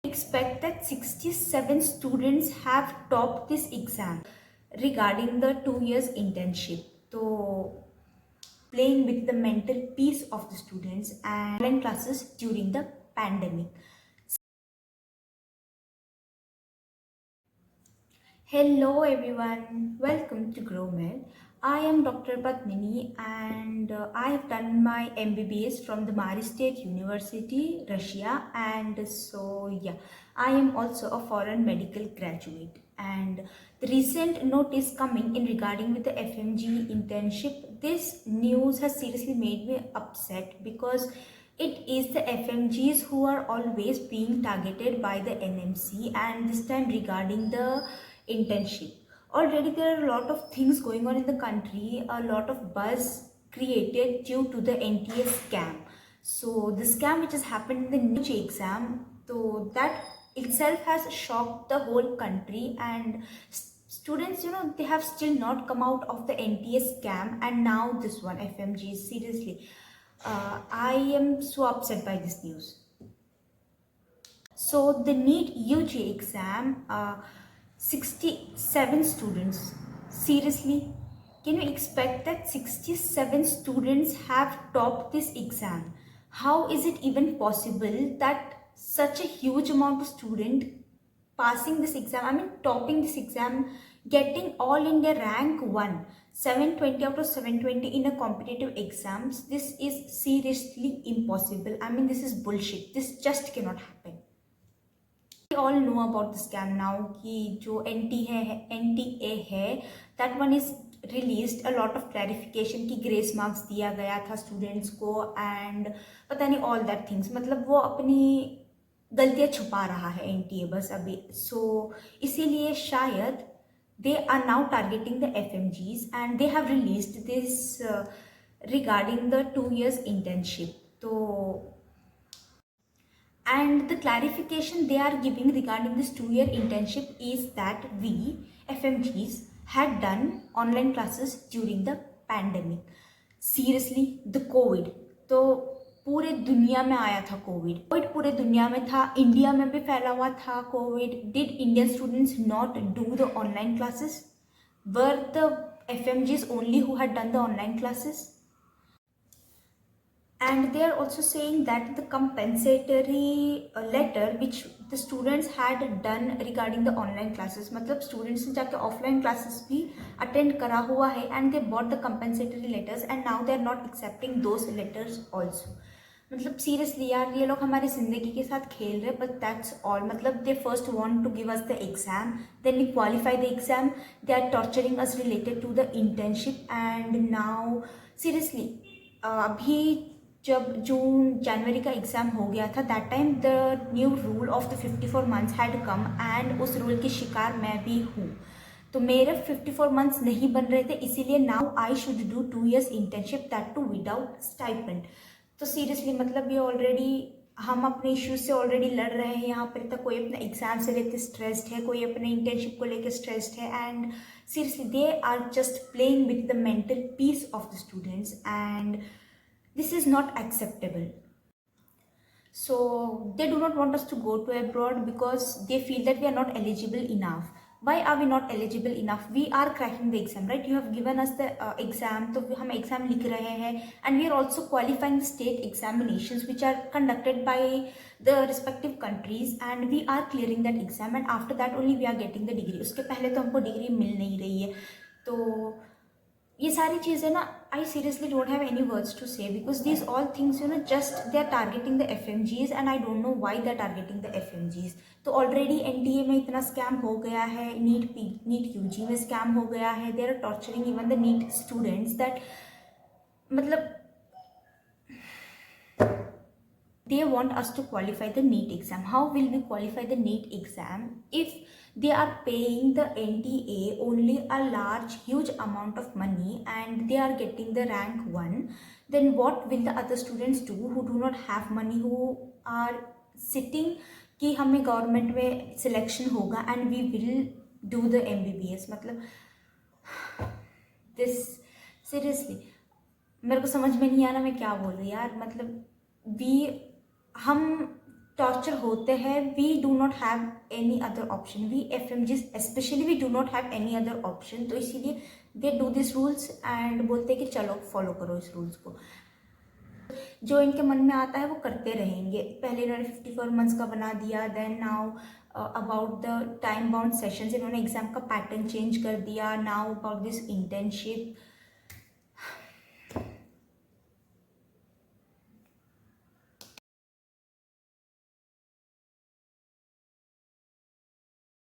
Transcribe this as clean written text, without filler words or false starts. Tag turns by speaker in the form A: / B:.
A: Expect that 67 students have topped this exam regarding the 2 years internship. So playing with the mental peace of the students and online classes during the pandemic. Hello everyone, welcome to GrowMed. I am Dr. Padmini and I have done my MBBS from the Mari State University, Russia, and I am also a foreign medical graduate. And the recent note is coming in regarding with the FMG internship. This news has seriously made me upset because it is the FMGs who are always being targeted by the NMC, and this time regarding the internship. Already there are a lot of things going on in the country, a lot of buzz created due to the NTA scam. So the scam which has happened in the NICHE exam, so that itself has shocked the whole country, and students, they have still not come out of the NTA scam, and now this one, FMG, seriously. I am so upset by this news. So the NEET UG exam, 67 students. Seriously, can you expect that 67 students have topped this exam? How is it even possible that such a huge amount of student passing this exam, topping this exam, getting all India rank 1, 720 out of 720 in a competitive exams? This is seriously impossible. This is bullshit. This just cannot happen. We all know about the scam now कि जो NTA है that one is released a lot of clarification कि grace marks दिया गया था students को and पता नहीं all that things, मतलब वो अपनी गलतियाँ छुपा रहा है NTA बस अभी. So इसीलिए शायद they are now targeting the FMGs and they have released this regarding the 2 years internship. तो and the clarification they are giving regarding this 2 year internship is that we, FMGs, had done online classes during the pandemic. Seriously, the COVID. तो पूरे दुनिया में आया था Covid पूरे दुनिया में था, इंडिया में भी फैला हुआ था Covid. Did Indian students not do the online classes? Were the FMGs only who had done the online classes? And they are also saying that the compensatory letter which the students had done regarding the online classes, मतलब students ने जाके offline classes भी attend करा हुआ है and they bought the compensatory letters and now they are not accepting those letters also. मतलब seriously यार, ये लोग हमारी ज़िंदगी के साथ खेल रहे, बट दैट्स ऑल. मतलब they first want to give us the exam, then we qualify the exam, they are torturing us related to the internship. And now seriously अभी जब जून जनवरी का एग्ज़ाम हो गया था, that time the new rule of the 54 months had come and उस रूल की शिकार मैं भी हूँ. तो मेरे 54 मंथ्स नहीं बन रहे थे, इसीलिए now I should do 2 years internship, that too without stipend. तो सीरियसली मतलब ये ऑलरेडी हम अपने इश्यूज से ऑलरेडी लड़ रहे हैं यहाँ पर तक. कोई अपने एग्जाम से लेकर स्ट्रेस्ड है, कोई अपने इंटर्नशिप को लेकर स्ट्रेस्ड है, and seriously they are just playing with the mental peace of the students and this is not acceptable. So they do not want us to go to abroad because they feel that we are not eligible enough. Why are we not eligible enough? We are cracking the exam, right? You have given us the exam, तो हम exam लिख रहे हैं, and we are also qualifying the state examinations which are conducted by the respective countries, and we are clearing that exam, and after that only we are getting the degree. उसके पहले तो हमको degree मिल नहीं रही है. तो ये सारी चीज़ें ना, I seriously don't have any words to say because these all things just they are targeting the FMGs and I don't know why they are targeting the FMGs. तो ऑलरेडी NTA में इतना स्कैम हो गया है, NEET UG में scam हो गया है, they are torturing even the NEET students that मतलब they want us to qualify the NEET exam. How will we qualify the NEET exam if they are paying the NTA only a large huge amount of money and they are getting the rank 1? Then what will the other students do who do not have money, who are sitting कि हमें government में selection होगा and we will do the MBBS? मतलब this seriously मेरे को समझ में नहीं आ रहा मैं क्या बोल रही यार. मतलब हम टॉर्चर होते हैं, we do not have any other option, we FMGs specially we do not have any other option. तो इसीलिए they do this rules and बोलते हैं कि चलो फॉलो करो इस रूल्स को, जो इनके मन में आता है वो करते रहेंगे। पहले इन्होंने 54 मंथ्स का बना दिया, then now about the time bound sessions, इन्होंने एग्जाम का पैटर्न चेंज कर दिया। Now about this internship,